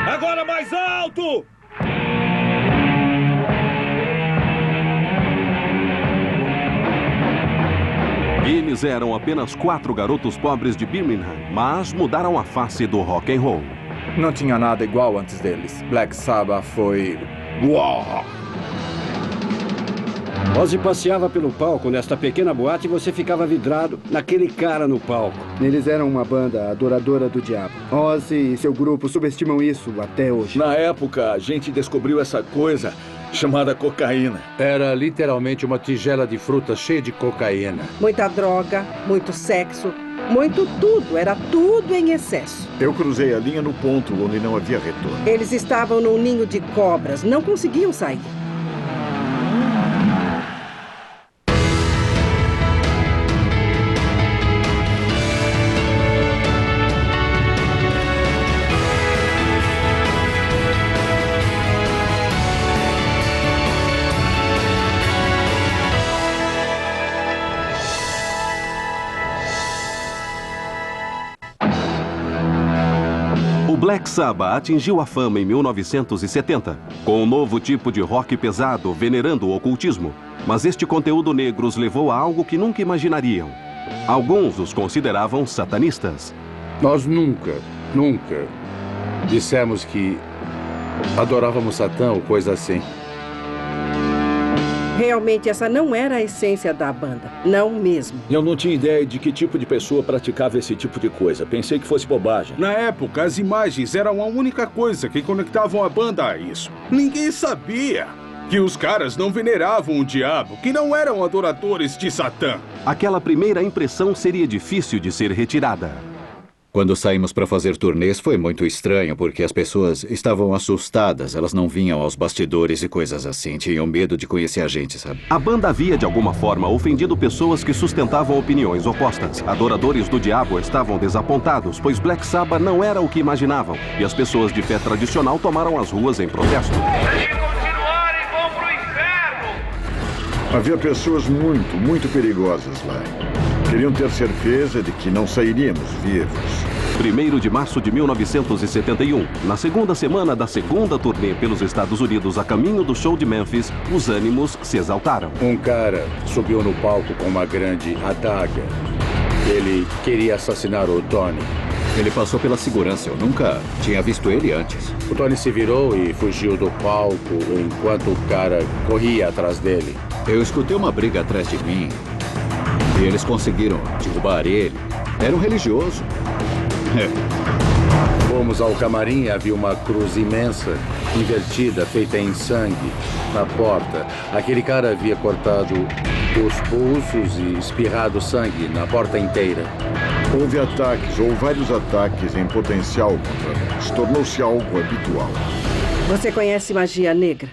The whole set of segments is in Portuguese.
Agora mais alto! Eles eram apenas 4 garotos pobres de Birmingham, mas mudaram a face do rock and roll. Não tinha nada igual antes deles. Black Sabbath foi... Uau! Ozzy passeava pelo palco nesta pequena boate e você ficava vidrado naquele cara no palco. Eles eram uma banda adoradora do diabo. Ozzy e seu grupo subestimam isso até hoje. Na época, a gente descobriu essa coisa chamada cocaína. Era literalmente uma tigela de fruta cheia de cocaína. Muita droga, muito sexo, muito tudo. Era tudo em excesso. Eu cruzei a linha no ponto onde não havia retorno. Eles estavam num ninho de cobras, não conseguiam sair. O Black Sabbath atingiu a fama em 1970, com um novo tipo de rock pesado venerando o ocultismo. Mas este conteúdo negro os levou a algo que nunca imaginariam. Alguns os consideravam satanistas. Nós nunca dissemos que adorávamos Satã ou coisa assim. Realmente, essa não era a essência da banda. Não mesmo. Eu não tinha ideia de que tipo de pessoa praticava esse tipo de coisa. Pensei que fosse bobagem. Na época, as imagens eram a única coisa que conectavam a banda a isso. Ninguém sabia que os caras não veneravam o diabo, que não eram adoradores de Satã. Aquela primeira impressão seria difícil de ser retirada. Quando saímos para fazer turnês foi muito estranho, porque as pessoas estavam assustadas. Elas não vinham aos bastidores e coisas assim. Tinham medo de conhecer a gente, sabe? A banda havia, de alguma forma, ofendido pessoas que sustentavam opiniões opostas. Adoradores do diabo estavam desapontados, pois Black Sabbath não era o que imaginavam. E as pessoas de fé tradicional tomaram as ruas em protesto. Se continuarem, vão pro inferno! Havia pessoas muito perigosas lá. Queriam ter certeza de que não sairíamos vivos. 1º de março de 1971, na segunda semana da segunda turnê pelos Estados Unidos a caminho do show de Memphis, os ânimos se exaltaram. Um cara subiu no palco com uma grande adaga. Ele queria assassinar o Tony. Ele passou pela segurança. Eu nunca tinha visto ele antes. O Tony se virou e fugiu do palco enquanto o cara corria atrás dele. Eu escutei uma briga atrás de mim. E eles conseguiram derrubar ele. Era um religioso. Fomos ao camarim e havia uma cruz imensa, invertida, feita em sangue, na porta. Aquele cara havia cortado os pulsos e espirrado sangue na porta inteira. Houve ataques, ou vários ataques em potencial contra nós. Tornou-se algo habitual. Você conhece magia negra?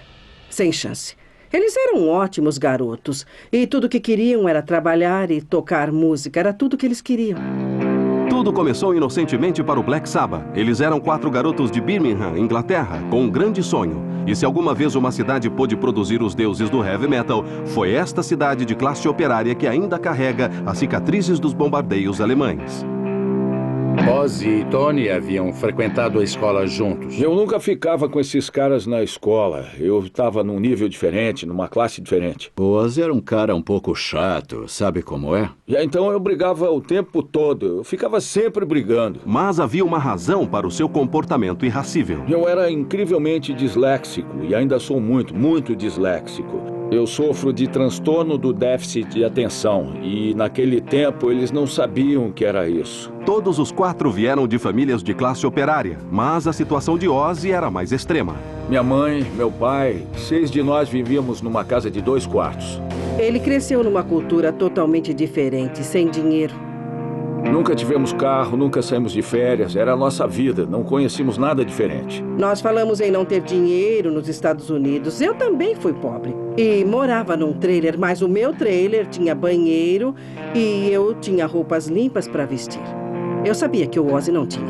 Sem chance. Eles eram ótimos garotos. E tudo que queriam era trabalhar e tocar música. Era tudo que eles queriam. Tudo começou inocentemente para o Black Sabbath. Eles eram 4 garotos de Birmingham, Inglaterra, com um grande sonho. E se alguma vez uma cidade pôde produzir os deuses do heavy metal, foi esta cidade de classe operária que ainda carrega as cicatrizes dos bombardeios alemães. Ozzy e Tony haviam frequentado a escola juntos. Eu nunca ficava com esses caras na escola. Eu estava num nível diferente, numa classe diferente. O Ozzy era um cara um pouco chato, sabe como é? E então eu brigava o tempo todo. Eu ficava sempre brigando. Mas havia uma razão para o seu comportamento irracível. Eu era incrivelmente disléxico e ainda sou muito disléxico. Eu sofro de transtorno do déficit de atenção e naquele tempo eles não sabiam o que era isso. Todos os 4 vieram de famílias de classe operária, mas a situação de Ozzy era mais extrema. Minha mãe, meu pai, 6 de nós vivíamos numa casa de 2 quartos. Ele cresceu numa cultura totalmente diferente, sem dinheiro. Nunca tivemos carro, nunca saímos de férias. Era a nossa vida, não conhecíamos nada diferente. Nós falamos em não ter dinheiro nos Estados Unidos. Eu também fui pobre. E morava num trailer, mas o meu trailer tinha banheiro e eu tinha roupas limpas para vestir. Eu sabia que o Ozzy não tinha.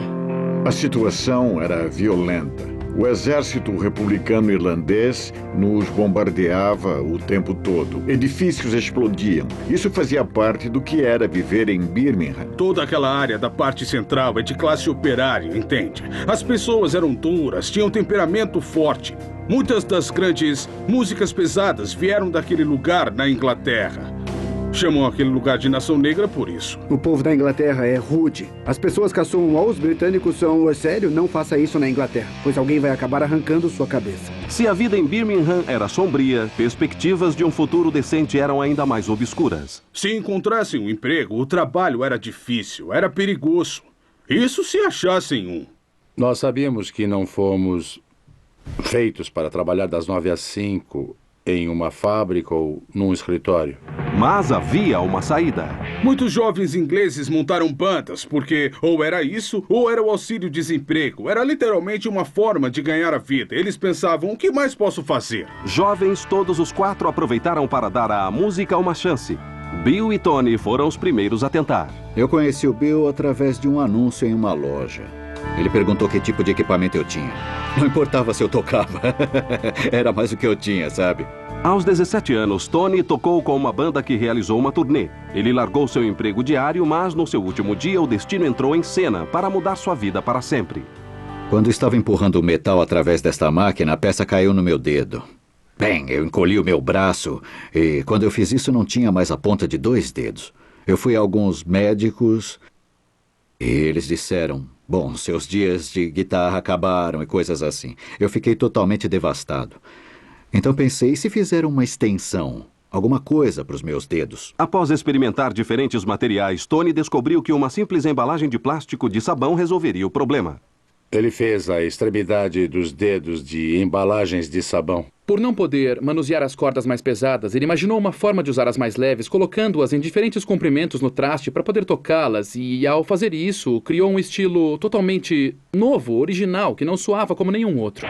A situação era violenta. O exército republicano irlandês nos bombardeava o tempo todo. Edifícios explodiam. Isso fazia parte do que era viver em Birmingham. Toda aquela área da parte central é de classe operária, entende? As pessoas eram duras, tinham temperamento forte. Muitas das grandes músicas pesadas vieram daquele lugar na Inglaterra. Chamam aquele lugar de Nação Negra por isso. O povo da Inglaterra é rude. As pessoas que assoam aos britânicos são... Sério, não faça isso na Inglaterra, pois alguém vai acabar arrancando sua cabeça. Se a vida em Birmingham era sombria, perspectivas de um futuro decente eram ainda mais obscuras. Se encontrassem um emprego, o trabalho era difícil, era perigoso. Isso se achassem um. Nós sabíamos que não fomos feitos para trabalhar das 9 às 5 em uma fábrica ou num escritório. Mas havia uma saída. Muitos jovens ingleses montaram bandas porque ou era isso ou era o auxílio-desemprego. Era literalmente uma forma de ganhar a vida. Eles pensavam, o que mais posso fazer? Jovens, todos os 4 aproveitaram para dar à música uma chance. Bill e Tony foram os primeiros a tentar. Eu conheci o Bill através de um anúncio em uma loja. Ele perguntou que tipo de equipamento eu tinha. Não importava se eu tocava. Era mais o que eu tinha, sabe? Aos 17 anos, Tony tocou com uma banda que realizou uma turnê. Ele largou seu emprego diário, mas no seu último dia o destino entrou em cena para mudar sua vida para sempre. Quando estava empurrando o metal através desta máquina, a peça caiu no meu dedo. Bem, eu encolhi o meu braço e quando eu fiz isso não tinha mais a ponta de 2 dedos. Eu fui a alguns médicos e eles disseram... Bom, seus dias de guitarra acabaram e coisas assim. Eu fiquei totalmente devastado. Então pensei, e se fizer uma extensão? Alguma coisa para os meus dedos? Após experimentar diferentes materiais, Tony descobriu que uma simples embalagem de plástico de sabão resolveria o problema. Ele fez a extremidade dos dedos de embalagens de sabão. Por não poder manusear as cordas mais pesadas, ele imaginou uma forma de usar as mais leves, colocando-as em diferentes comprimentos no traste para poder tocá-las. E, ao fazer isso, criou um estilo totalmente novo, original, que não soava como nenhum outro.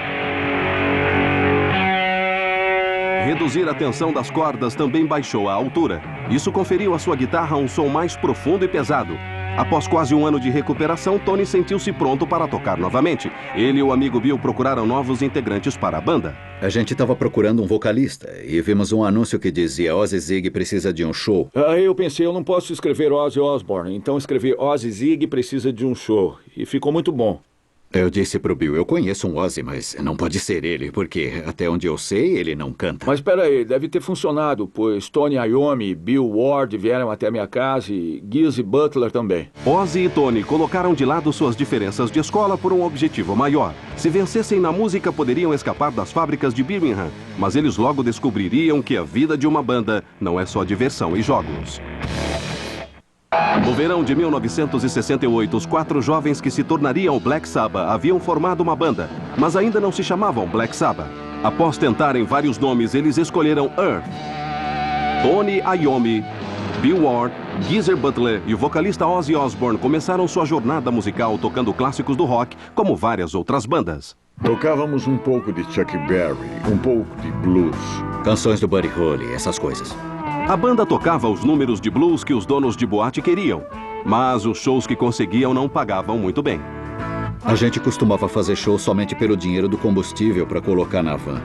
Reduzir a tensão das cordas também baixou a altura. Isso conferiu à sua guitarra um som mais profundo e pesado. Após quase um ano de recuperação, Tony sentiu-se pronto para tocar novamente. Ele e o amigo Bill procuraram novos integrantes para a banda. A gente estava procurando um vocalista e vimos um anúncio que dizia Ozzy Ziggy precisa de um show. Aí eu pensei, eu não posso escrever Ozzy Osbourne, então escrevi Ozzy Ziggy precisa de um show. E ficou muito bom. Eu disse pro Bill, eu conheço um Ozzy, mas não pode ser ele, porque até onde eu sei, ele não canta. Mas espera aí, deve ter funcionado, pois Tony Iommi e Bill Ward vieram até minha casa e Geezy Butler também. Ozzy e Tony colocaram de lado suas diferenças de escola por um objetivo maior. Se vencessem na música, poderiam escapar das fábricas de Birmingham, mas eles logo descobririam que a vida de uma banda não é só diversão e jogos. No verão de 1968, os 4 jovens que se tornariam o Black Sabbath haviam formado uma banda, mas ainda não se chamavam Black Sabbath. Após tentarem vários nomes, eles escolheram Earth. Tony Iommi, Bill Ward, Geezer Butler e o vocalista Ozzy Osbourne começaram sua jornada musical tocando clássicos do rock, como várias outras bandas. Tocávamos um pouco de Chuck Berry, um pouco de blues. Canções do Buddy Holly, essas coisas. A banda tocava os números de blues que os donos de boate queriam, mas os shows que conseguiam não pagavam muito bem. A gente costumava fazer show somente pelo dinheiro do combustível para colocar na van.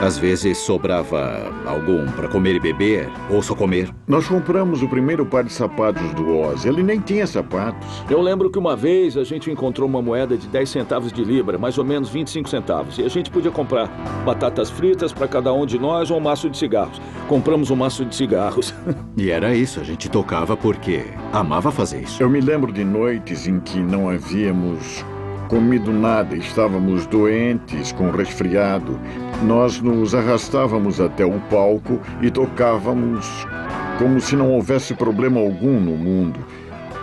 Às vezes sobrava algum para comer e beber, ou só comer. Nós compramos o primeiro par de sapatos do Ozzy. Ele nem tinha sapatos. Eu lembro que uma vez a gente encontrou uma moeda de 10 centavos de libra, mais ou menos 25 centavos. E a gente podia comprar batatas fritas para cada um de nós ou um maço de cigarros. Compramos um maço de cigarros. E era isso, a gente tocava porque amava fazer isso. Eu me lembro de noites em que não havíamos comido nada, estávamos doentes, com resfriado. Nós nos arrastávamos até o palco e tocávamos como se não houvesse problema algum no mundo.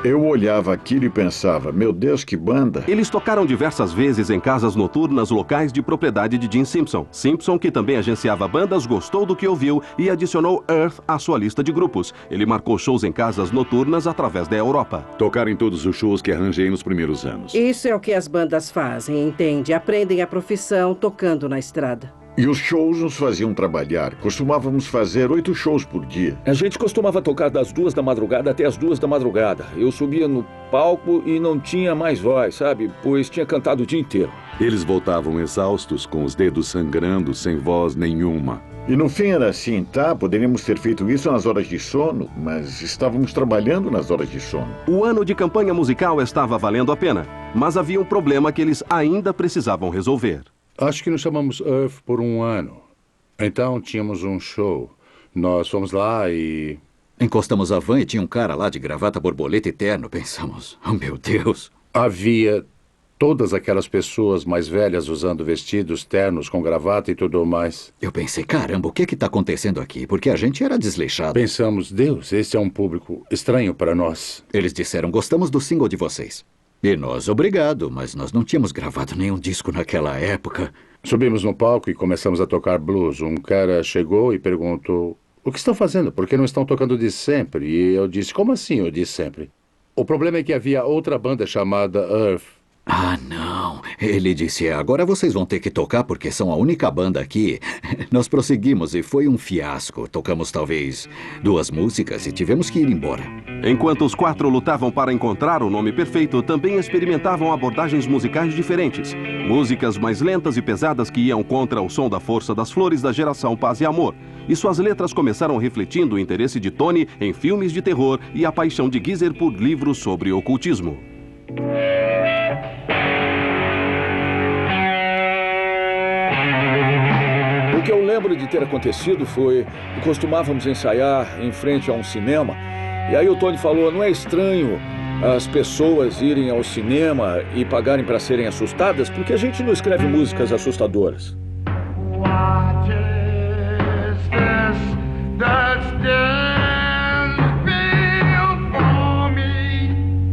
Eu olhava aquilo e pensava, meu Deus, que banda! Eles tocaram diversas vezes em casas noturnas locais de propriedade de Gene Simpson. Simpson, que também agenciava bandas, gostou do que ouviu e adicionou Earth à sua lista de grupos. Ele marcou shows em casas noturnas através da Europa. Tocaram em todos os shows que arranjei nos primeiros anos. Isso é o que as bandas fazem, entende? Aprendem a profissão tocando na estrada. E os shows nos faziam trabalhar. Costumávamos fazer 8 shows por dia. A gente costumava tocar das 2 da madrugada até as 2 da madrugada. Eu subia no palco e não tinha mais voz, sabe? Pois tinha cantado o dia inteiro. Eles voltavam exaustos, com os dedos sangrando, sem voz nenhuma. E no fim era assim, tá? Poderíamos ter feito isso nas horas de sono, mas estávamos trabalhando nas horas de sono. O ano de campanha musical estava valendo a pena, mas havia um problema que eles ainda precisavam resolver. Acho que nos chamamos Earth por um ano. Então tínhamos um show. Nós fomos lá e... Encostamos a van e tinha um cara lá de gravata borboleta e terno. Pensamos, oh meu Deus. Havia todas aquelas pessoas mais velhas usando vestidos, ternos com gravata e tudo mais. Eu pensei, caramba, o que está acontecendo aqui? Porque a gente era desleixado. Pensamos, Deus, esse é um público estranho para nós. Eles disseram, gostamos do single de vocês. E nós, obrigado, mas nós não tínhamos gravado nenhum disco naquela época. Subimos no palco e começamos a tocar blues. Um cara chegou e perguntou, o que estão fazendo? Por que não estão tocando de sempre? E eu disse, como assim eu de sempre? O problema é que havia outra banda chamada Earth. Ah, não. Ele disse, agora vocês vão ter que tocar porque são a única banda aqui. Nós prosseguimos e foi um fiasco. Tocamos talvez 2 músicas e tivemos que ir embora. Enquanto os 4 lutavam para encontrar o nome perfeito, também experimentavam abordagens musicais diferentes. Músicas mais lentas e pesadas que iam contra o som da Força das Flores da geração Paz e Amor. E suas letras começaram refletindo o interesse de Tony em filmes de terror e a paixão de Geezer por livros sobre ocultismo. O que eu lembro de ter acontecido foi que costumávamos ensaiar em frente a um cinema. E aí o Tony falou, não é estranho as pessoas irem ao cinema e pagarem para serem assustadas? Porque a gente não escreve músicas assustadoras.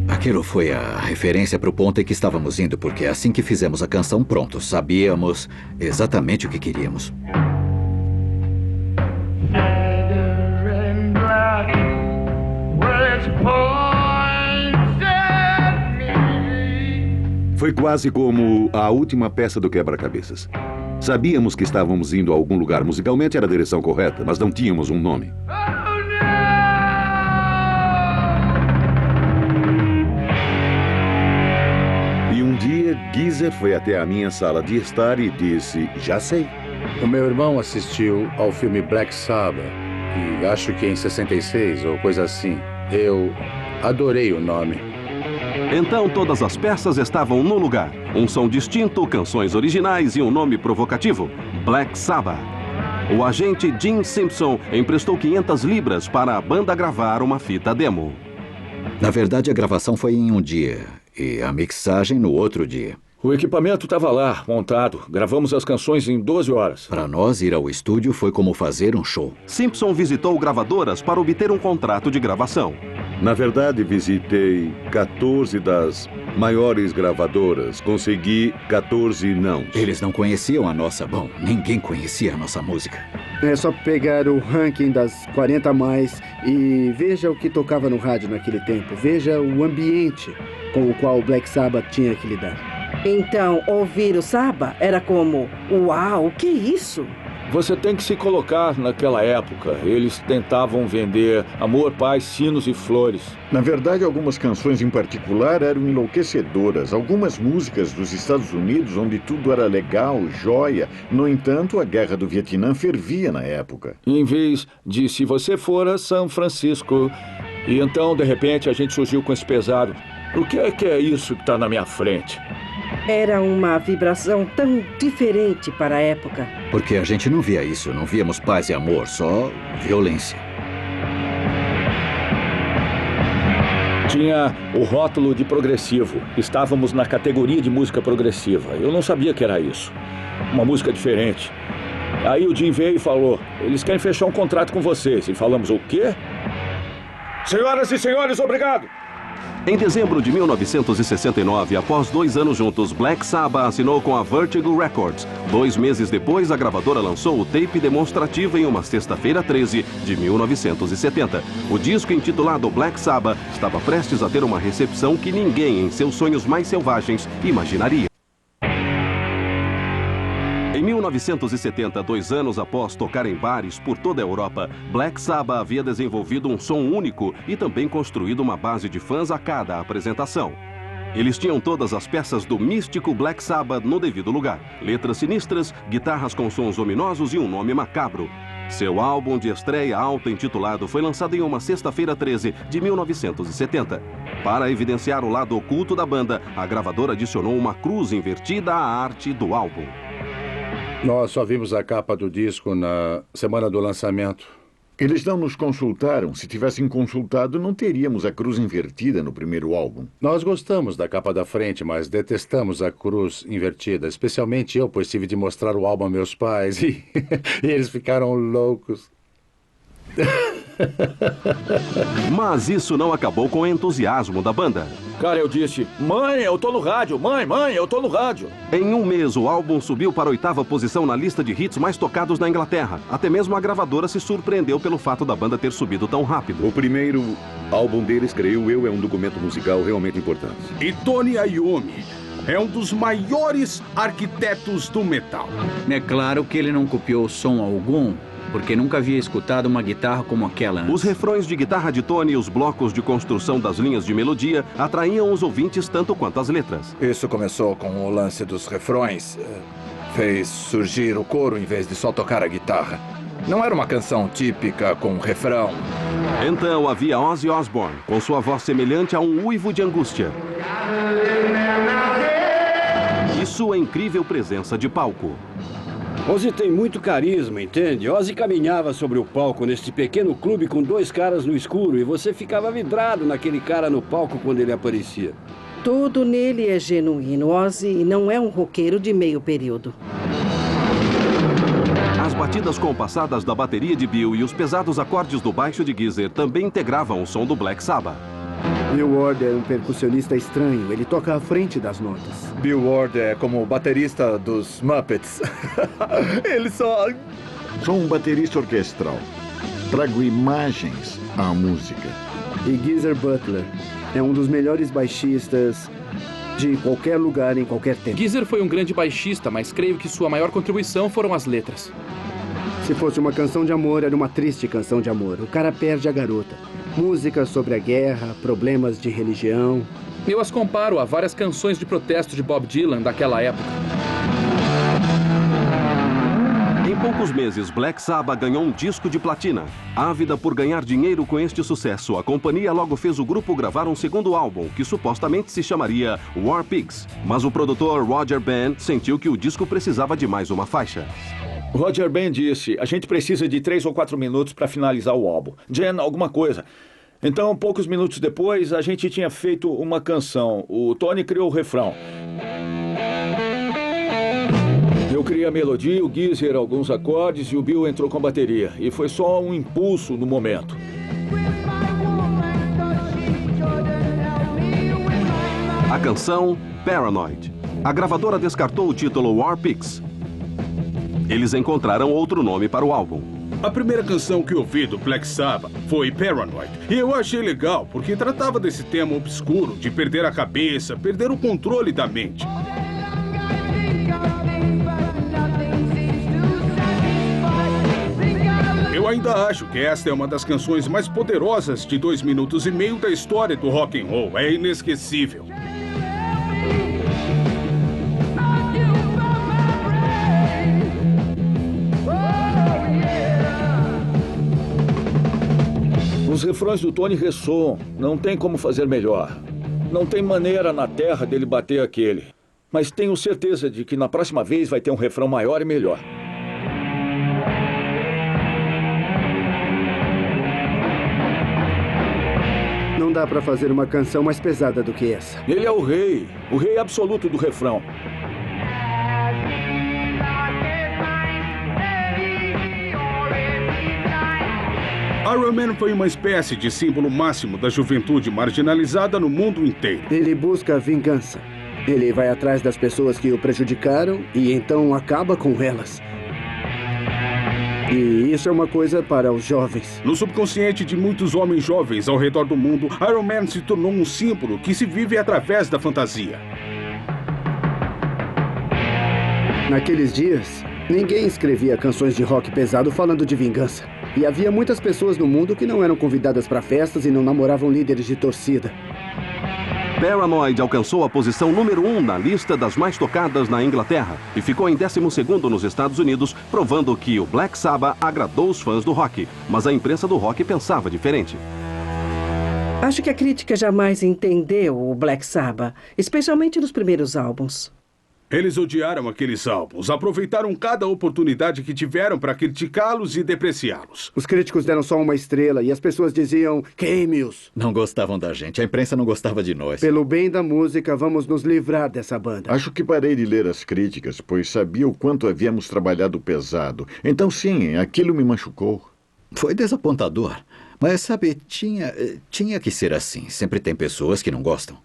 Aquilo foi a referência para o ponto em que estávamos indo, porque assim que fizemos a canção, pronto, sabíamos exatamente o que queríamos. Foi quase como a última peça do quebra-cabeças. Sabíamos que estávamos indo a algum lugar musicalmente, era a direção correta, mas não tínhamos um nome. Geezer foi até a minha sala de estar e disse, já sei. O meu irmão assistiu ao filme Black Sabbath, e acho que em 66 ou coisa assim. Eu adorei o nome. Então todas as peças estavam no lugar. Um som distinto, canções originais e um nome provocativo, Black Sabbath. O agente Gene Simpson emprestou 500 libras para a banda gravar uma fita demo. Na verdade, a gravação foi em um dia e a mixagem no outro dia. O equipamento estava lá, montado. Gravamos as canções em 12 horas. Para nós, ir ao estúdio foi como fazer um show. Simpson visitou gravadoras para obter um contrato de gravação. Na verdade, visitei 14 das maiores gravadoras. Consegui 14 não. Eles não conheciam a nossa... Bom, ninguém conhecia a nossa música. É só pegar o ranking das 40 mais e veja o que tocava no rádio naquele tempo. Veja o ambiente com o qual o Black Sabbath tinha que lidar. Então, ouvir o Sabbath era como, uau, o que é isso? Você tem que se colocar naquela época. Eles tentavam vender amor, paz, sinos e flores. Na verdade, algumas canções em particular eram enlouquecedoras. Algumas músicas dos Estados Unidos, onde tudo era legal, joia. No entanto, a guerra do Vietnã fervia na época. Em vez de se você for a São Francisco. E então, de repente, a gente surgiu com esse pesado. O que é isso que está na minha frente? Era uma vibração tão diferente para a época. Porque a gente não via isso, não víamos paz e amor, só violência. Tinha o rótulo de progressivo. Estávamos na categoria de música progressiva. Eu não sabia que era isso. Uma música diferente. Aí o Jim veio e falou, eles querem fechar um contrato com vocês. E falamos, o quê? Senhoras e senhores, obrigado! Em dezembro de 1969, após 2 anos juntos, Black Sabbath assinou com a Vertigo Records. 2 meses depois, a gravadora lançou o tape demonstrativo em uma sexta-feira 13 de 1970. O disco, intitulado Black Sabbath, estava prestes a ter uma recepção que ninguém, em seus sonhos mais selvagens, imaginaria. Em 1970, 2 anos após tocar em bares por toda a Europa, Black Sabbath havia desenvolvido um som único e também construído uma base de fãs a cada apresentação. Eles tinham todas as peças do místico Black Sabbath no devido lugar. Letras sinistras, guitarras com sons ominosos e um nome macabro. Seu álbum de estreia auto-intitulado foi lançado em uma sexta-feira 13 de 1970. Para evidenciar o lado oculto da banda, a gravadora adicionou uma cruz invertida à arte do álbum. Nós só vimos a capa do disco na semana do lançamento. Eles não nos consultaram. Se tivessem consultado, não teríamos a cruz invertida no primeiro álbum. Nós gostamos da capa da frente, mas detestamos a cruz invertida. Especialmente eu, pois tive de mostrar o álbum a meus pais e eles ficaram loucos. Mas isso não acabou com o entusiasmo da banda. Cara, eu disse, mãe, eu tô no rádio, mãe, eu tô no rádio. Em um mês, o álbum subiu para a 8ª posição na lista de hits mais tocados na Inglaterra. Até mesmo a gravadora se surpreendeu pelo fato da banda ter subido tão rápido. O primeiro álbum deles, creio eu, é um documento musical realmente importante. E Tony Iommi é um dos maiores arquitetos do metal. É claro que ele não copiou som algum, porque nunca havia escutado uma guitarra como aquela antes. Os refrões de guitarra de Tony e os blocos de construção das linhas de melodia atraíam os ouvintes tanto quanto as letras. Isso começou com o lance dos refrões. Fez surgir o coro em vez de só tocar a guitarra. Não era uma canção típica com refrão. Então havia Ozzy Osbourne, com sua voz semelhante a um uivo de angústia. E sua incrível presença de palco. Ozzy tem muito carisma, entende? Ozzy caminhava sobre o palco nesse pequeno clube com 2 caras no escuro e você ficava vidrado naquele cara no palco quando ele aparecia. Tudo nele é genuíno. Ozzy não é um roqueiro de meio período. As batidas compassadas da bateria de Bill e os pesados acordes do baixo de Geezer também integravam o som do Black Sabbath. Bill Ward é um percussionista estranho. Ele toca à frente das notas. Bill Ward é como o baterista dos Muppets. Ele só... Sou um baterista orquestral. Trago imagens à música. E Geezer Butler é um dos melhores baixistas de qualquer lugar, em qualquer tempo. Geezer foi um grande baixista, mas creio que sua maior contribuição foram as letras. Se fosse uma canção de amor, era uma triste canção de amor. O cara perde a garota. Música sobre a guerra, problemas de religião. Eu as comparo a várias canções de protesto de Bob Dylan daquela época. Em poucos meses, Black Sabbath ganhou um disco de platina. Ávida por ganhar dinheiro com este sucesso, a companhia logo fez o grupo gravar um segundo álbum, que supostamente se chamaria War Pigs. Mas o produtor Roger Band sentiu que o disco precisava de mais uma faixa. Roger Ben disse, a gente precisa de 3 ou 4 minutos para finalizar o álbum. Jen, alguma coisa. Então, poucos minutos depois, a gente tinha feito uma canção. O Tony criou o refrão. Eu criei a melodia, o Geezer alguns acordes e o Bill entrou com a bateria. E foi só um impulso no momento. A canção Paranoid. A gravadora descartou o título War Pigs. Eles encontraram outro nome para o álbum. A primeira canção que ouvi do Black Sabbath foi Paranoid. E eu achei legal, porque tratava desse tema obscuro, de perder a cabeça, perder o controle da mente. Eu ainda acho que esta é uma das canções mais poderosas de 2 minutos e meio da história do rock and roll. É inesquecível. Os refrões do Tony ressoam. Não tem como fazer melhor. Não tem maneira na terra dele bater aquele. Mas tenho certeza de que na próxima vez vai ter um refrão maior e melhor. Não dá pra fazer uma canção mais pesada do que essa. Ele é o rei absoluto do refrão. Iron Man foi uma espécie de símbolo máximo da juventude marginalizada no mundo inteiro. Ele busca vingança. Ele vai atrás das pessoas que o prejudicaram e então acaba com elas. E isso é uma coisa para os jovens. No subconsciente de muitos homens jovens ao redor do mundo, Iron Man se tornou um símbolo que se vive através da fantasia. Naqueles dias, ninguém escrevia canções de rock pesado falando de vingança. E havia muitas pessoas no mundo que não eram convidadas para festas e não namoravam líderes de torcida. Paranoid alcançou a posição número 1 na lista das mais tocadas na Inglaterra e ficou em 12º nos Estados Unidos, provando que o Black Sabbath agradou os fãs do rock, mas a imprensa do rock pensava diferente. Acho que a crítica jamais entendeu o Black Sabbath, especialmente nos primeiros álbuns. Eles odiaram aqueles álbuns, aproveitaram cada oportunidade que tiveram para criticá-los e depreciá-los. Os críticos deram só uma estrela e as pessoas diziam, queime-os. Não gostavam da gente, a imprensa não gostava de nós. Pelo bem da música, vamos nos livrar dessa banda. Acho que parei de ler as críticas, pois sabia o quanto havíamos trabalhado pesado. Então sim, aquilo me machucou. Foi desapontador. Mas, sabe, tinha que ser assim. Sempre tem pessoas que não gostam.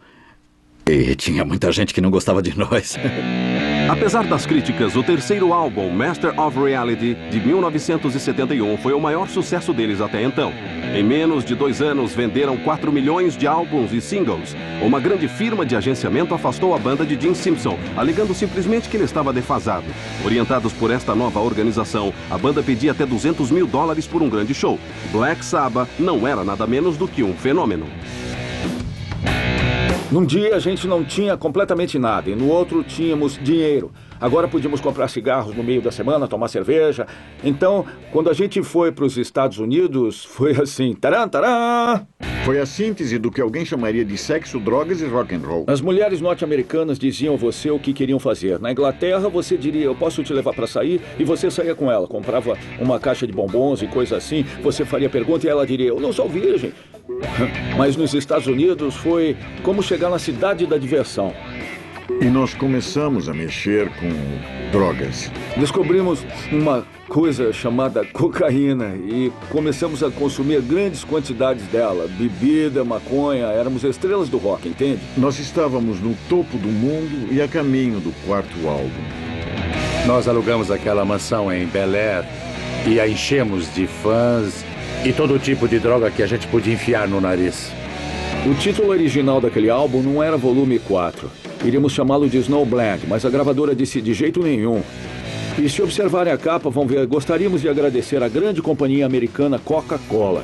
E tinha muita gente que não gostava de nós. Apesar das críticas, o terceiro álbum, Master of Reality, de 1971, foi o maior sucesso deles até então. Em menos de 2 anos, venderam 4 milhões de álbuns e singles. Uma grande firma de agenciamento afastou a banda de Gene Simpson, alegando simplesmente que ele estava defasado. Orientados por esta nova organização, a banda pedia até $200 mil por um grande show. Black Sabbath não era nada menos do que um fenômeno. Num dia a gente não tinha completamente nada e no outro tínhamos dinheiro. Agora podíamos comprar cigarros no meio da semana, tomar cerveja. Então, quando a gente foi para os Estados Unidos, foi assim, taran, taran! Foi a síntese do que alguém chamaria de sexo, drogas e rock and roll. As mulheres norte-americanas diziam a você o que queriam fazer. Na Inglaterra, você diria, eu posso te levar para sair, e você saía com ela. Comprava uma caixa de bombons e coisa assim. Você faria pergunta e ela diria, eu não sou virgem. Mas nos Estados Unidos foi como chegar na cidade da diversão. E nós começamos a mexer com drogas. Descobrimos uma coisa chamada cocaína e começamos a consumir grandes quantidades dela. Bebida, maconha, éramos estrelas do rock, entende? Nós estávamos no topo do mundo e a caminho do 4º álbum. Nós alugamos aquela mansão em Bel Air e a enchemos de fãs e todo tipo de droga que a gente podia enfiar no nariz. O título original daquele álbum não era Volume 4. Iríamos chamá-lo de Snowblind, mas a gravadora disse de jeito nenhum. E se observarem a capa, vão ver, gostaríamos de agradecer à grande companhia americana Coca-Cola.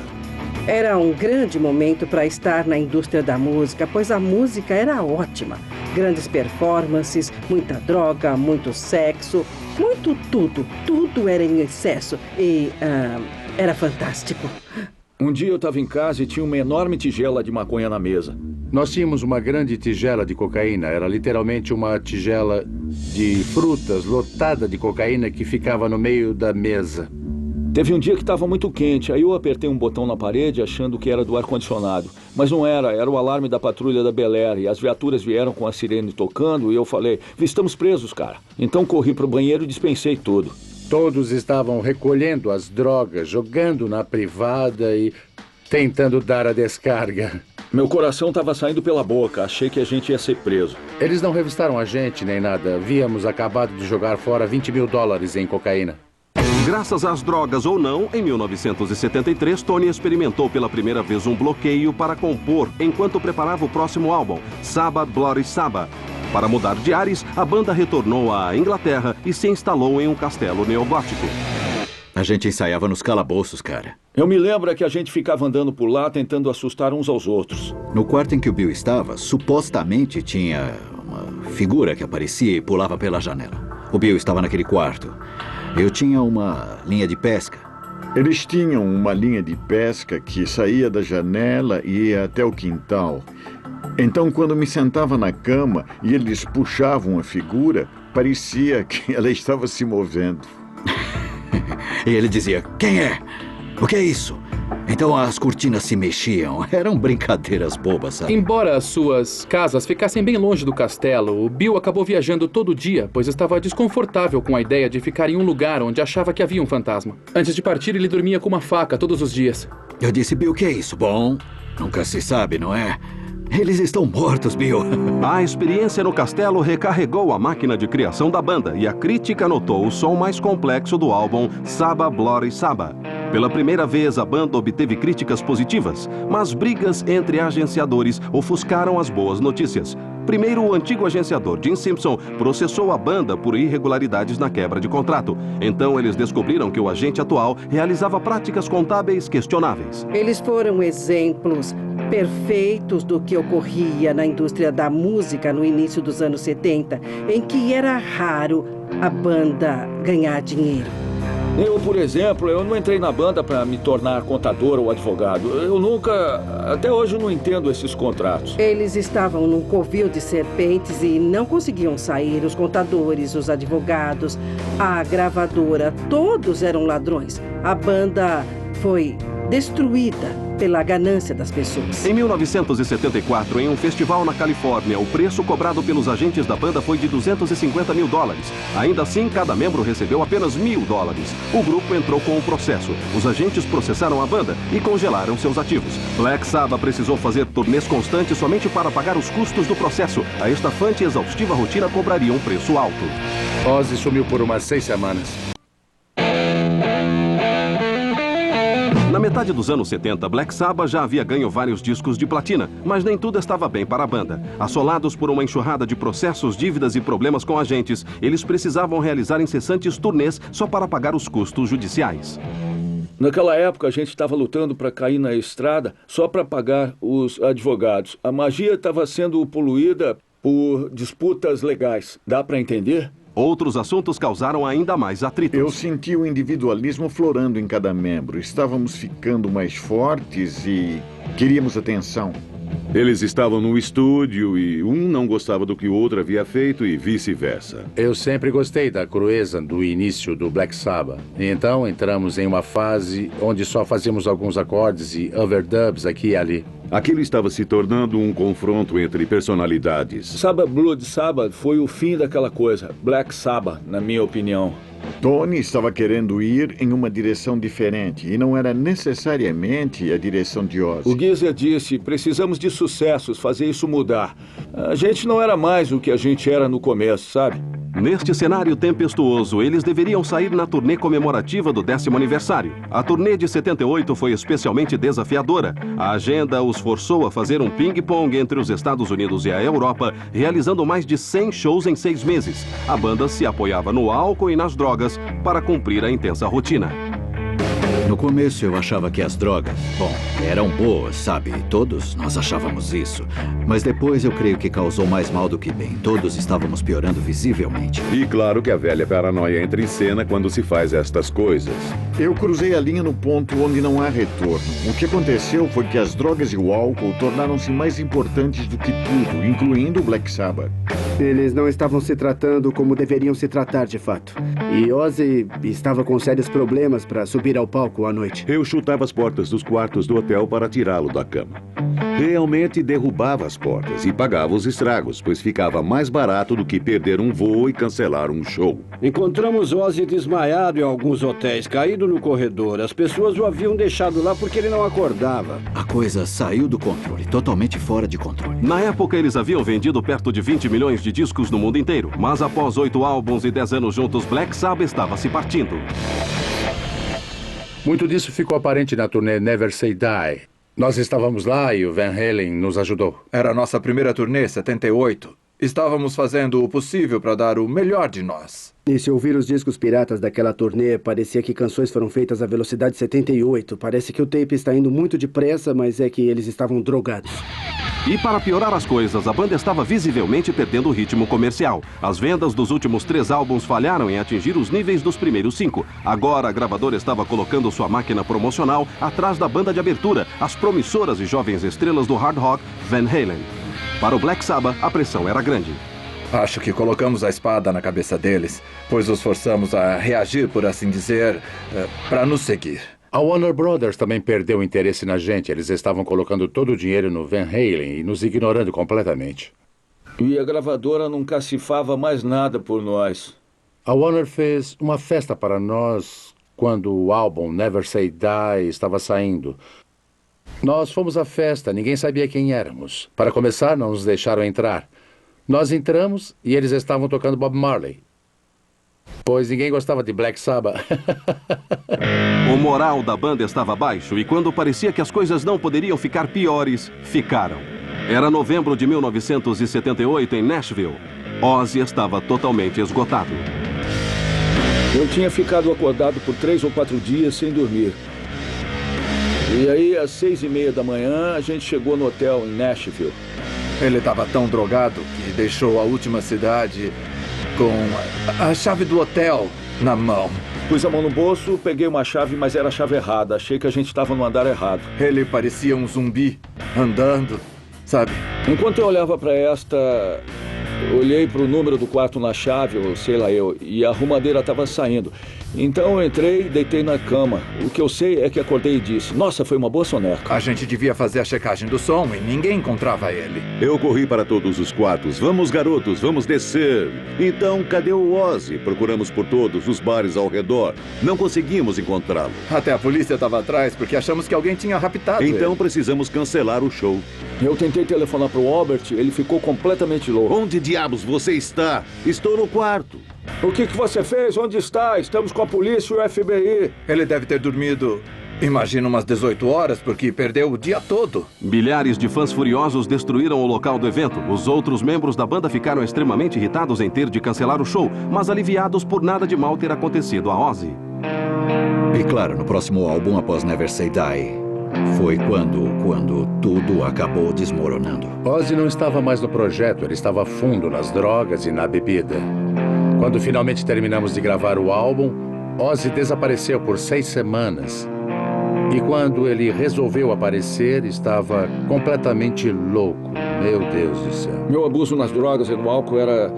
Era um grande momento para estar na indústria da música, pois a música era ótima. Grandes performances, muita droga, muito sexo, muito tudo. Tudo era em excesso e era fantástico. Um dia eu estava em casa e tinha uma enorme tigela de maconha na mesa. Nós tínhamos uma grande tigela de cocaína. Era literalmente uma tigela de frutas lotada de cocaína que ficava no meio da mesa. Teve um dia que estava muito quente, aí eu apertei um botão na parede achando que era do ar-condicionado. Mas não era, era o alarme da patrulha da Bel Air, e as viaturas vieram com a sirene tocando e eu falei, estamos presos, cara. Então corri pro banheiro e dispensei tudo. Todos estavam recolhendo as drogas, jogando na privada e tentando dar a descarga. Meu coração estava saindo pela boca, achei que a gente ia ser preso. Eles não revistaram a gente nem nada. Havíamos acabado de jogar fora $20 mil em cocaína. Graças às drogas ou não, em 1973, Tony experimentou pela primeira vez um bloqueio para compor enquanto preparava o próximo álbum, Sabbath Bloody Sabbath. Para mudar de ares, a banda retornou à Inglaterra e se instalou em um castelo neogótico. A gente ensaiava nos calabouços, cara. Eu me lembro que a gente ficava andando por lá tentando assustar uns aos outros. No quarto em que o Bill estava, supostamente tinha uma figura que aparecia e pulava pela janela. O Bill estava naquele quarto. Eu tinha uma linha de pesca. Eles tinham uma linha de pesca que saía da janela e ia até o quintal. Então, quando me sentava na cama e eles puxavam a figura, parecia que ela estava se movendo. E ele dizia, quem é? O que é isso? Então as cortinas se mexiam. Eram brincadeiras bobas, sabe? Embora as suas casas ficassem bem longe do castelo, o Bill acabou viajando todo dia, pois estava desconfortável com a ideia de ficar em um lugar onde achava que havia um fantasma. Antes de partir, ele dormia com uma faca todos os dias. Eu disse, Bill, o que é isso? Bom, nunca se sabe, não é? Eles estão mortos, Bill. A experiência no castelo recarregou a máquina de criação da banda e a crítica notou o som mais complexo do álbum Sabbath Bloody Sabbath. Pela primeira vez, a banda obteve críticas positivas, mas brigas entre agenciadores ofuscaram as boas notícias. Primeiro, o antigo agenciador Gene Simpson processou a banda por irregularidades na quebra de contrato. Então, eles descobriram que o agente atual realizava práticas contábeis questionáveis. Eles foram exemplos perfeitos do que ocorria na indústria da música no início dos anos 70, em que era raro a banda ganhar dinheiro. Eu, por exemplo, eu não entrei na banda para me tornar contador ou advogado. Eu nunca, até hoje, não entendo esses contratos. Eles estavam num covil de serpentes e não conseguiam sair. Os contadores, os advogados, a gravadora, todos eram ladrões. A banda foi destruída pela ganância das pessoas. Em 1974, em um festival na Califórnia, o preço cobrado pelos agentes da banda foi de $250 mil. Ainda assim, cada membro recebeu apenas $1.000. O grupo entrou com o processo. Os agentes processaram a banda e congelaram seus ativos. Black Sabbath precisou fazer turnês constantes somente para pagar os custos do processo. A estafante e exaustiva rotina cobraria um preço alto. Ozzy sumiu por umas 6 semanas. Na metade dos anos 70, Black Sabbath já havia ganho vários discos de platina, mas nem tudo estava bem para a banda. Assolados por uma enxurrada de processos, dívidas e problemas com agentes, eles precisavam realizar incessantes turnês só para pagar os custos judiciais. Naquela época, a gente estava lutando para cair na estrada só para pagar os advogados. A magia estava sendo poluída por disputas legais. Dá para entender? Outros assuntos causaram ainda mais atritos. Eu senti o individualismo florando em cada membro. Estávamos ficando mais fortes e queríamos atenção. Eles estavam no estúdio e um não gostava do que o outro havia feito e vice-versa. Eu sempre gostei da crueza do início do Black Sabbath. Então entramos em uma fase onde só fazíamos alguns acordes e overdubs aqui e ali. Aquilo estava se tornando um confronto entre personalidades. Sabbath Blood Sabbath foi o fim daquela coisa. Black Sabbath, na minha opinião. Tony estava querendo ir em uma direção diferente e não era necessariamente a direção de Ozzy. O Geezer disse, precisamos de sucessos, fazer isso mudar. A gente não era mais o que a gente era no começo, sabe? Neste cenário tempestuoso, eles deveriam sair na turnê comemorativa do 10º aniversário. A turnê de 78 foi especialmente desafiadora. A agenda os forçou a fazer um ping-pong entre os Estados Unidos e a Europa, realizando mais de 100 shows em 6 meses. A banda se apoiava no álcool e nas drogas para cumprir a intensa rotina. No começo eu achava que as drogas, bom, eram boas, sabe? Todos nós achávamos isso. Mas depois eu creio que causou mais mal do que bem. Todos estávamos piorando visivelmente. E claro que a velha paranoia entra em cena quando se faz estas coisas. Eu cruzei a linha no ponto onde não há retorno. O que aconteceu foi que as drogas e o álcool tornaram-se mais importantes do que tudo, incluindo o Black Sabbath. Eles não estavam se tratando como deveriam se tratar de fato. E Ozzy estava com sérios problemas para subir ao palco à noite. Eu chutava as portas dos quartos do hotel para tirá-lo da cama. Realmente derrubava as portas e pagava os estragos, pois ficava mais barato do que perder um voo e cancelar um show. Encontramos Ozzy desmaiado em alguns hotéis, caído no corredor. As pessoas o haviam deixado lá porque ele não acordava. A coisa saiu do controle, totalmente fora de controle. Na época, eles haviam vendido perto de 20 milhões de discos no mundo inteiro. Mas após 8 álbuns e 10 anos juntos, Black Sabbath estava se partindo. Muito disso ficou aparente na turnê Never Say Die. Nós estávamos lá e o Van Halen nos ajudou. Era a nossa primeira turnê, 78. Estávamos fazendo o possível para dar o melhor de nós. E se ouvir os discos piratas daquela turnê, parecia que canções foram feitas à velocidade 78. Parece que o tape está indo muito depressa, mas é que eles estavam drogados. E para piorar as coisas, a banda estava visivelmente perdendo o ritmo comercial. As vendas dos últimos 3 álbuns falharam em atingir os níveis dos primeiros 5. Agora a gravadora estava colocando sua máquina promocional atrás da banda de abertura, as promissoras e jovens estrelas do hard rock, Van Halen. Para o Black Sabbath, a pressão era grande. Acho que colocamos a espada na cabeça deles, pois os forçamos a reagir, por assim dizer, para nos seguir. A Warner Brothers também perdeu o interesse na gente. Eles estavam colocando todo o dinheiro no Van Halen e nos ignorando completamente. E a gravadora não cacifava mais nada por nós. A Warner fez uma festa para nós quando o álbum Never Say Die estava saindo. Nós fomos à festa, ninguém sabia quem éramos. Para começar, não nos deixaram entrar. Nós entramos e eles estavam tocando Bob Marley. Pois ninguém gostava de Black Sabbath. O moral da banda estava baixo e quando parecia que as coisas não poderiam ficar piores, ficaram. Era novembro de 1978 em Nashville. Ozzy estava totalmente esgotado. Eu tinha ficado acordado por 3 ou 4 dias sem dormir. E aí, às 6h30 da manhã, a gente chegou no hotel em Nashville. Ele estava tão drogado que deixou a última cidade com a chave do hotel na mão. Pus a mão no bolso, peguei uma chave, mas era a chave errada. Achei que a gente estava no andar errado. Ele parecia um zumbi, andando, sabe? Enquanto eu olhava para esta, olhei para o número do quarto na chave, ou sei lá eu, e a arrumadeira estava saindo. Então eu entrei e deitei na cama. O que eu sei é que acordei e disse: nossa, foi uma boa soneca. A gente devia fazer a checagem do som e ninguém encontrava ele. Eu corri para todos os quartos. Vamos, garotos, vamos descer. Então, cadê o Ozzy? Procuramos por todos os bares ao redor. Não conseguimos encontrá-lo. Até a polícia estava atrás porque achamos que alguém tinha raptado Então ele. precisamos cancelar o show. Eu tentei telefonar para o Albert, ele ficou completamente louco. Onde diabos você está? Estou no quarto. O que você fez? Onde está? Estamos com a polícia e o FBI. Ele deve ter dormido, imagino, umas 18 horas, porque perdeu o dia todo. Milhares de fãs furiosos destruíram o local do evento. Os outros membros da banda ficaram extremamente irritados em ter de cancelar o show, mas aliviados por nada de mal ter acontecido a Ozzy. E claro, no próximo álbum, após Never Say Die, foi quando tudo acabou desmoronando. Ozzy não estava mais no projeto, ele estava fundo nas drogas e na bebida. Quando finalmente terminamos de gravar o álbum, Ozzy desapareceu por 6 semanas. E quando ele resolveu aparecer, estava completamente louco. Meu Deus do céu. Meu abuso nas drogas e no álcool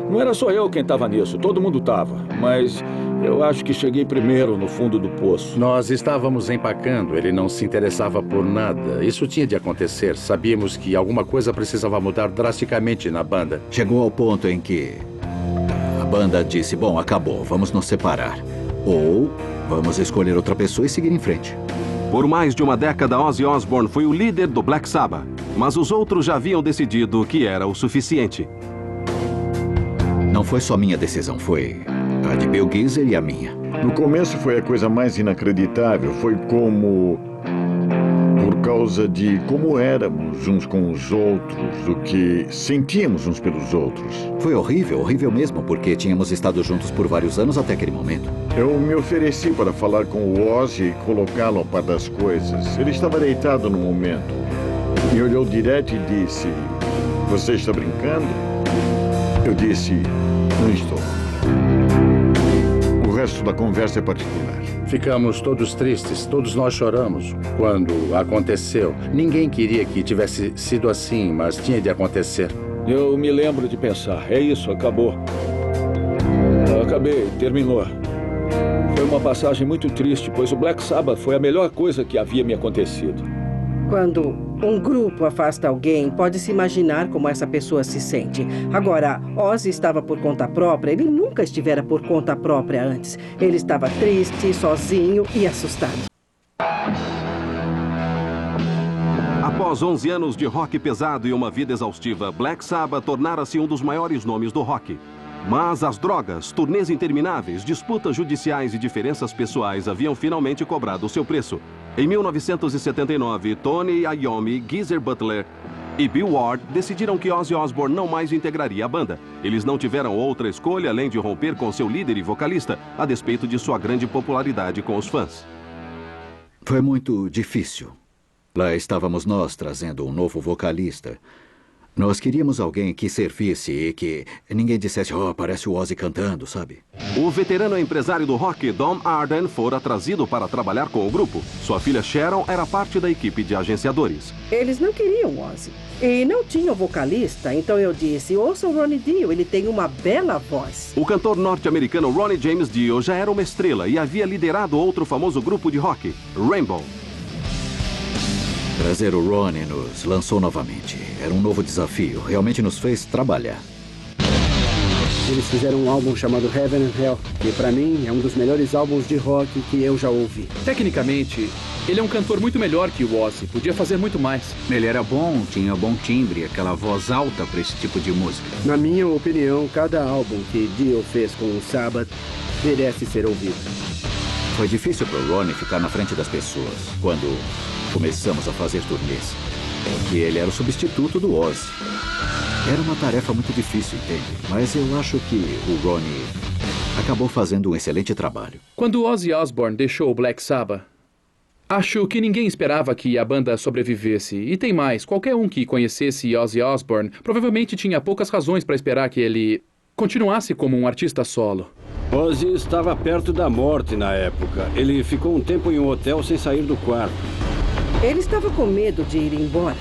não era só eu quem estava nisso, todo mundo estava. Mas eu acho que cheguei primeiro no fundo do poço. Nós estávamos empacando, ele não se interessava por nada. Isso tinha de acontecer. Sabíamos que alguma coisa precisava mudar drasticamente na banda. Chegou ao ponto em que a banda disse: bom, acabou, vamos nos separar. Ou vamos escolher outra pessoa e seguir em frente. Por mais de uma década, Ozzy Osbourne foi o líder do Black Sabbath, mas os outros já haviam decidido que era o suficiente. Não foi só minha decisão, foi a de Bill Geezer e a minha. No começo foi a coisa mais inacreditável. Foi como... por causa de como éramos uns com os outros, do que sentíamos uns pelos outros. Foi horrível, horrível mesmo, porque tínhamos estado juntos por vários anos até aquele momento. Eu me ofereci para falar com o Ozzy e colocá-lo a par das coisas. Ele estava deitado no momento. Me olhou direto e disse: você está brincando? Eu disse: não estou. O resto da conversa é particular. Ficamos todos tristes, todos nós choramos quando aconteceu. Ninguém queria que tivesse sido assim, mas tinha de acontecer. Eu me lembro de pensar: é isso, acabou. Acabei, terminou. Foi uma passagem muito triste, pois o Black Sabbath foi a melhor coisa que havia me acontecido. Quando um grupo afasta alguém, pode-se imaginar como essa pessoa se sente. Agora, Ozzy estava por conta própria. Ele nunca estivera por conta própria antes. Ele estava triste, sozinho e assustado. Após 11 anos de rock pesado e uma vida exaustiva, Black Sabbath tornara-se um dos maiores nomes do rock. Mas as drogas, turnês intermináveis, disputas judiciais e diferenças pessoais haviam finalmente cobrado o seu preço. Em 1979, Tony Iommi, Geezer Butler e Bill Ward decidiram que Ozzy Osbourne não mais integraria a banda. Eles não tiveram outra escolha além de romper com seu líder e vocalista, a despeito de sua grande popularidade com os fãs. Foi muito difícil. Lá estávamos nós trazendo um novo vocalista. Nós queríamos alguém que servisse e que ninguém dissesse: oh, parece o Ozzy cantando, sabe? O veterano empresário do rock, Dom Arden, fora trazido para trabalhar com o grupo. Sua filha Sharon era parte da equipe de agenciadores. Eles não queriam Ozzy. E não tinham vocalista, então eu disse: ouça o Ronnie Dio, ele tem uma bela voz. O cantor norte-americano Ronnie James Dio já era uma estrela e havia liderado outro famoso grupo de rock, Rainbow. Trazer o Ronnie nos lançou novamente. Era um novo desafio. Realmente nos fez trabalhar. Eles fizeram um álbum chamado Heaven and Hell, que pra mim é um dos melhores álbuns de rock que eu já ouvi. Tecnicamente, ele é um cantor muito melhor que o Ozzy. Podia fazer muito mais. Ele era bom, tinha bom timbre, aquela voz alta para esse tipo de música. Na minha opinião, cada álbum que Dio fez com o Sabbath merece ser ouvido. Foi difícil para o Ronnie ficar na frente das pessoas quando começamos a fazer turnês. Porque ele era o substituto do Ozzy. Era uma tarefa muito difícil, entende? Mas eu acho que o Ronnie acabou fazendo um excelente trabalho. Quando Ozzy Osbourne deixou o Black Sabbath, Acho que ninguém esperava que a banda sobrevivesse. E tem mais, qualquer um que conhecesse Ozzy Osbourne provavelmente tinha poucas razões para esperar que ele continuasse como um artista solo. Ozzy estava perto da morte na época. Ele ficou um tempo em um hotel sem sair do quarto. Ele estava com medo de ir embora,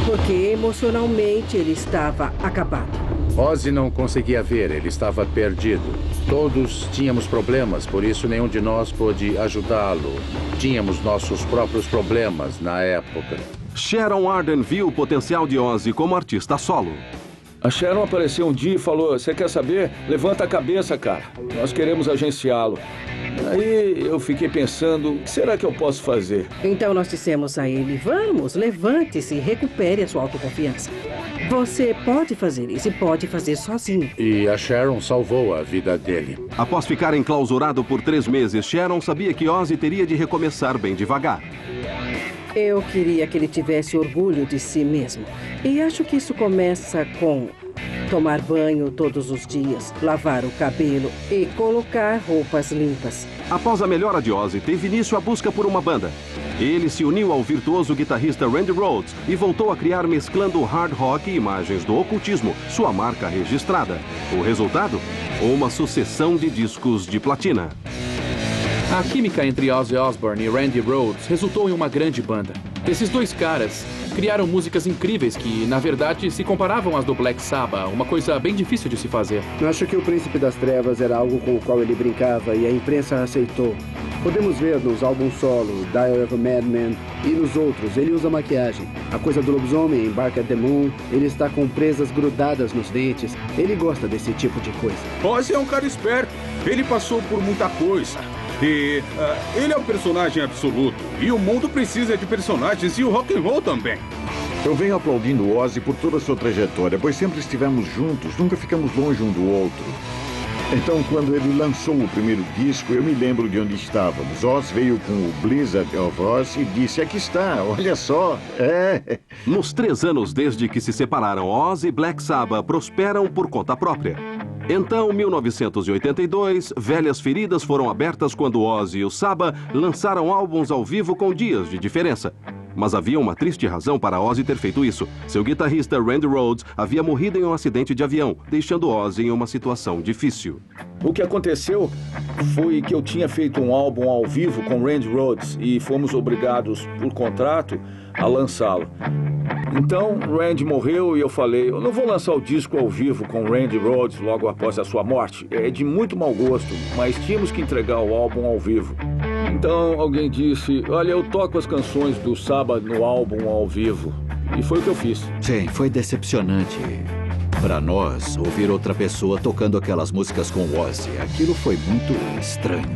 porque emocionalmente ele estava acabado. Ozzy não conseguia ver, ele estava perdido. Todos tínhamos problemas, por isso nenhum de nós pôde ajudá-lo. Tínhamos nossos próprios problemas na época. Sharon Arden viu o potencial de Ozzy como artista solo. A Sharon apareceu um dia e falou: "Você quer saber? Levanta a cabeça, cara. Nós queremos agenciá-lo." Aí eu fiquei pensando, o que será que eu posso fazer? Então nós dissemos a ele: vamos, levante-se e recupere a sua autoconfiança. Você pode fazer isso e pode fazer sozinho. E a Sharon salvou a vida dele. Após ficar enclausurado por 3 meses, Sharon sabia que Ozzy teria de recomeçar bem devagar. Eu queria que ele tivesse orgulho de si mesmo. E acho que isso começa com tomar banho todos os dias, lavar o cabelo e colocar roupas limpas. Após a melhora de Ozzy, teve início a busca por uma banda. Ele se uniu ao virtuoso guitarrista Randy Rhoads e voltou a criar mesclando hard rock e imagens do ocultismo, sua marca registrada. O resultado? Uma sucessão de discos de platina. A química entre Ozzy Osbourne e Randy Rhoads resultou em uma grande banda. Esses dois caras criaram músicas incríveis que, na verdade, se comparavam às do Black Sabbath, uma coisa bem difícil de se fazer. Acho que o Príncipe das Trevas era algo com o qual ele brincava e a imprensa aceitou. Podemos ver nos álbuns solo, Diary of a Madman e nos outros, ele usa maquiagem. A coisa do lobisomem em Bark at the Moon, ele está com presas grudadas nos dentes. Ele gosta desse tipo de coisa. Ozzy é um cara esperto. Ele passou por muita coisa. E ele é um personagem absoluto. E o mundo precisa de personagens e o rock and roll também. Eu venho aplaudindo o Ozzy por toda a sua trajetória, pois sempre estivemos juntos, nunca ficamos longe um do outro. Então, quando ele lançou o primeiro disco, eu me lembro de onde estávamos. Oz veio com o Blizzard of Oz e disse: "Aqui está, olha só." Nos 3 anos desde que se separaram, Oz e Black Sabbath prosperam por conta própria. Então, 1982, velhas feridas foram abertas quando Ozzy e o Sabbath lançaram álbuns ao vivo com dias de diferença. Mas havia uma triste razão para Ozzy ter feito isso. Seu guitarrista Randy Rhoads havia morrido em um acidente de avião, deixando Ozzy em uma situação difícil. O que aconteceu foi que eu tinha feito um álbum ao vivo com Randy Rhoads e fomos obrigados, por contrato, a lançá-lo. Então, Randy morreu e eu falei: "Eu não vou lançar o disco ao vivo com Randy Rhoads logo após a sua morte. É de muito mau gosto, mas tínhamos que entregar o álbum ao vivo." Então, alguém disse: "Olha, eu toco as canções do Sabbath no álbum ao vivo." E foi o que eu fiz. Sim, foi decepcionante para nós ouvir outra pessoa tocando aquelas músicas com Ozzy. Aquilo foi muito estranho.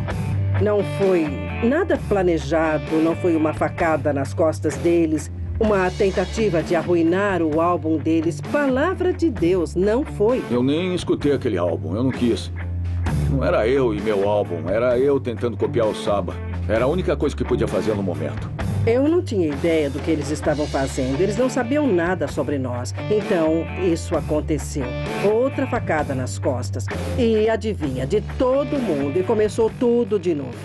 Não foi nada planejado, não foi uma facada nas costas deles, uma tentativa de arruinar o álbum deles. Palavra de Deus, não foi. Eu nem escutei aquele álbum, eu não quis. Não era eu e meu álbum, era eu tentando copiar o Sabbath. Era a única coisa que podia fazer no momento. Eu não tinha ideia do que eles estavam fazendo. Eles não sabiam nada sobre nós. Então, isso aconteceu. Outra facada nas costas. E adivinha, de todo mundo. E começou tudo de novo.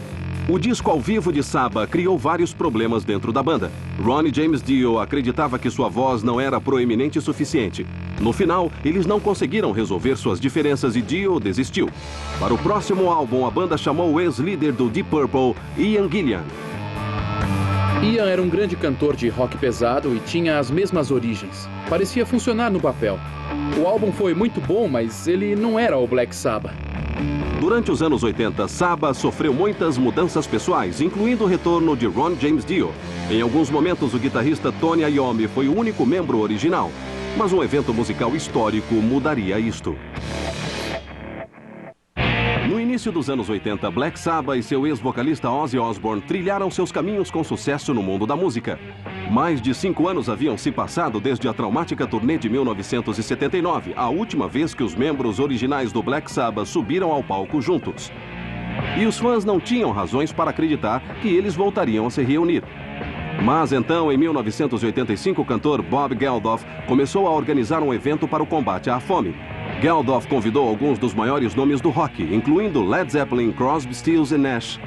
O disco ao vivo de Sabbath criou vários problemas dentro da banda. Ronnie James Dio acreditava que sua voz não era proeminente o suficiente. No final, eles não conseguiram resolver suas diferenças e Dio desistiu. Para o próximo álbum, a banda chamou o ex-líder do Deep Purple, Ian Gillan. Ian era um grande cantor de rock pesado e tinha as mesmas origens. Parecia funcionar no papel. O álbum foi muito bom, mas ele não era o Black Sabbath. Durante os anos 80, Sabbath sofreu muitas mudanças pessoais, incluindo o retorno de Ron James Dio. Em alguns momentos, o guitarrista Tony Iommi foi o único membro original. Mas um evento musical histórico mudaria isto. No início dos anos 80, Black Sabbath e seu ex-vocalista Ozzy Osbourne trilharam seus caminhos com sucesso no mundo da música. Mais de 5 anos haviam se passado desde a traumática turnê de 1979, a última vez que os membros originais do Black Sabbath subiram ao palco juntos. E os fãs não tinham razões para acreditar que eles voltariam a se reunir. Mas então, em 1985, o cantor Bob Geldof começou a organizar um evento para o combate à fome. Geldof convidou alguns dos maiores nomes do rock, incluindo Led Zeppelin, Crosby, Stills e Nash.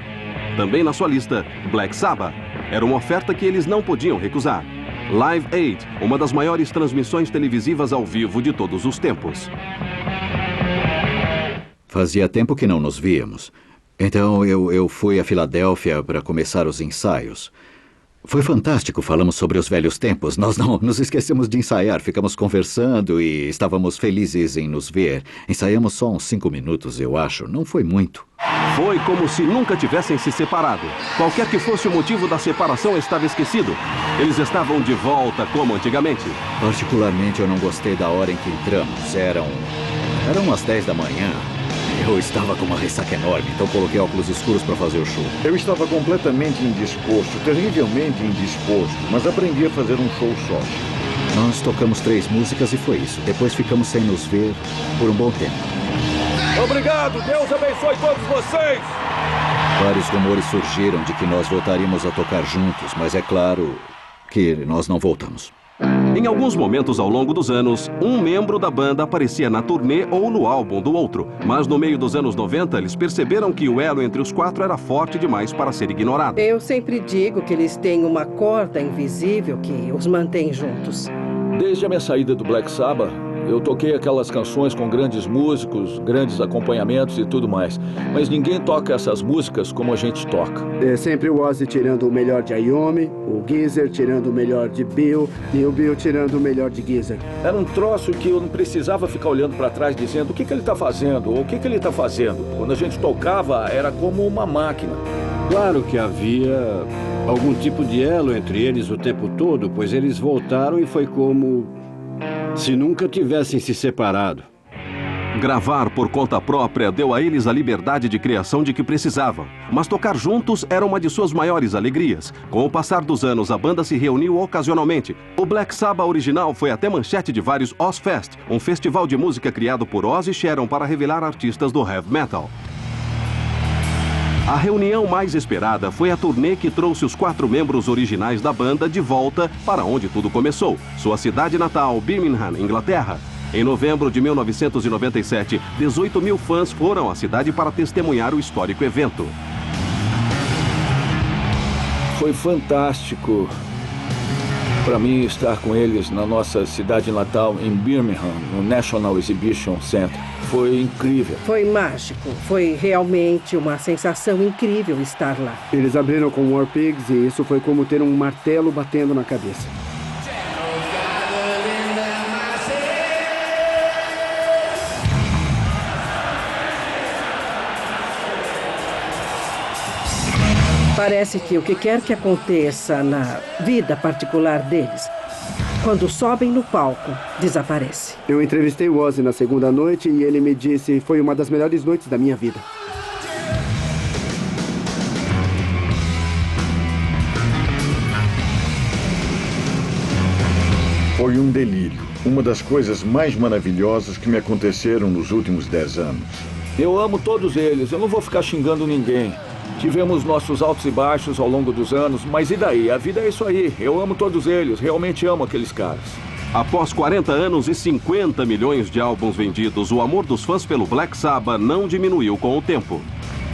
também na sua lista, Black Sabbath. Era uma oferta que eles não podiam recusar. Live Aid, uma das maiores transmissões televisivas ao vivo de todos os tempos. Fazia tempo que não nos víamos. Então eu fui a Filadélfia para começar os ensaios. Foi fantástico, falamos sobre os velhos tempos. Nós não nos esquecemos de ensaiar, ficamos conversando e estávamos felizes em nos ver. Ensaiamos só uns 5 minutos, eu acho, não foi muito. Foi como se nunca tivessem se separado. Qualquer que fosse o motivo da separação estava esquecido. Eles estavam de volta como antigamente. Particularmente eu não gostei da hora em que entramos. Eram as 10 da manhã. Eu estava com uma ressaca enorme, então coloquei óculos escuros para fazer o show. Eu estava completamente indisposto, terrivelmente indisposto, mas aprendi a fazer um show só. Nós tocamos 3 músicas e foi isso. Depois ficamos sem nos ver por um bom tempo. Obrigado! Deus abençoe todos vocês! Vários rumores surgiram de que nós voltaríamos a tocar juntos, mas é claro que nós não voltamos. Em alguns momentos ao longo dos anos, um membro da banda aparecia na turnê ou no álbum do outro. Mas no meio dos anos 90, eles perceberam que o elo entre os 4 era forte demais para ser ignorado. Eu sempre digo que eles têm uma corda invisível que os mantém juntos. Desde a minha saída do Black Sabbath, eu toquei aquelas canções com grandes músicos, grandes acompanhamentos e tudo mais. Mas ninguém toca essas músicas como a gente toca. É sempre o Ozzy tirando o melhor de Iommi, o Geezer tirando o melhor de Bill e o Bill tirando o melhor de Geezer. Era um troço que eu não precisava ficar olhando para trás dizendo o que ele está fazendo ou o que ele está fazendo. Quando a gente tocava, era como uma máquina. Claro que havia algum tipo de elo entre eles o tempo todo, pois eles voltaram e foi como se nunca tivessem se separado. Gravar por conta própria deu a eles a liberdade de criação de que precisavam. Mas tocar juntos era uma de suas maiores alegrias. Com o passar dos anos, a banda se reuniu ocasionalmente. O Black Sabbath original foi até manchete de vários Ozzfest, um festival de música criado por Oz e Sharon para revelar artistas do heavy metal. A reunião mais esperada foi a turnê que trouxe os 4 membros originais da banda de volta para onde tudo começou, sua cidade natal, Birmingham, Inglaterra. Em novembro de 1997, 18 mil fãs foram à cidade para testemunhar o histórico evento. Foi fantástico para mim estar com eles na nossa cidade natal, em Birmingham, no National Exhibition Center. Foi incrível. Foi mágico. Foi realmente uma sensação incrível estar lá. Eles abriram com War Pigs e isso foi como ter um martelo batendo na cabeça. Parece que o que quer que aconteça na vida particular deles, quando sobem no palco, desaparece. Eu entrevistei o Ozzy na segunda noite e ele me disse: foi uma das melhores noites da minha vida. Foi um delírio. Uma das coisas mais maravilhosas que me aconteceram nos últimos 10 anos. Eu amo todos eles, eu não vou ficar xingando ninguém. Tivemos nossos altos e baixos ao longo dos anos, mas e daí? A vida é isso aí. Eu amo todos eles, realmente amo aqueles caras. Após 40 anos e 50 milhões de álbuns vendidos, o amor dos fãs pelo Black Sabbath não diminuiu com o tempo.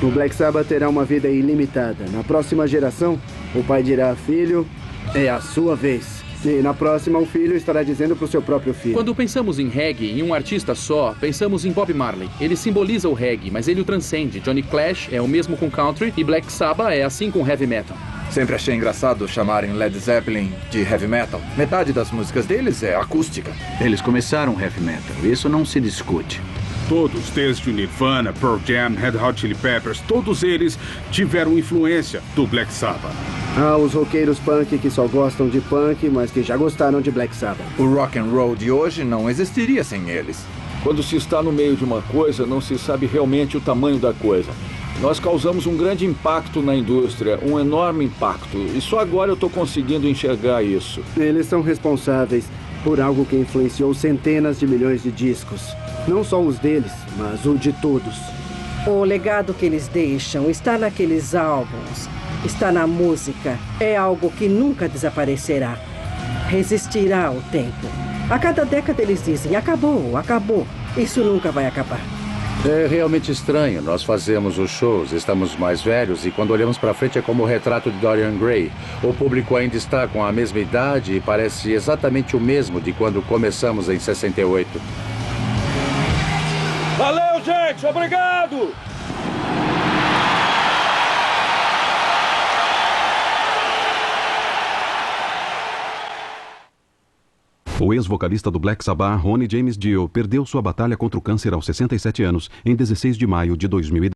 O Black Sabbath terá uma vida ilimitada. Na próxima geração, o pai dirá: filho, é a sua vez. E na próxima, o filho estará dizendo para o seu próprio filho. Quando pensamos em reggae, em um artista só, pensamos em Bob Marley. Ele simboliza o reggae, mas ele o transcende. Johnny Cash é o mesmo com country e Black Sabbath é assim com heavy metal. Sempre achei engraçado chamarem Led Zeppelin de heavy metal. Metade das músicas deles é acústica. Eles começaram heavy metal, isso não se discute. Todos, desde o Nirvana, Pearl Jam, Red Hot Chili Peppers, todos eles tiveram influência do Black Sabbath. Há os roqueiros punk que só gostam de punk, mas que já gostaram de Black Sabbath. O rock and roll de hoje não existiria sem eles. Quando se está no meio de uma coisa, não se sabe realmente o tamanho da coisa. Nós causamos um grande impacto na indústria, um enorme impacto. E só agora eu estou conseguindo enxergar isso. Eles são responsáveis por algo que influenciou centenas de milhões de discos. Não só os deles, mas o de todos. O legado que eles deixam está naqueles álbuns, está na música. É algo que nunca desaparecerá. Resistirá ao tempo. A cada década eles dizem: acabou, acabou. Isso nunca vai acabar. É realmente estranho. Nós fazemos os shows, estamos mais velhos e quando olhamos para frente é como o retrato de Dorian Gray. O público ainda está com a mesma idade e parece exatamente o mesmo de quando começamos em 68. Valeu, gente! Obrigado! O ex-vocalista do Black Sabbath, Ronnie James Dio, perdeu sua batalha contra o câncer aos 67 anos, em 16 de maio de 2010.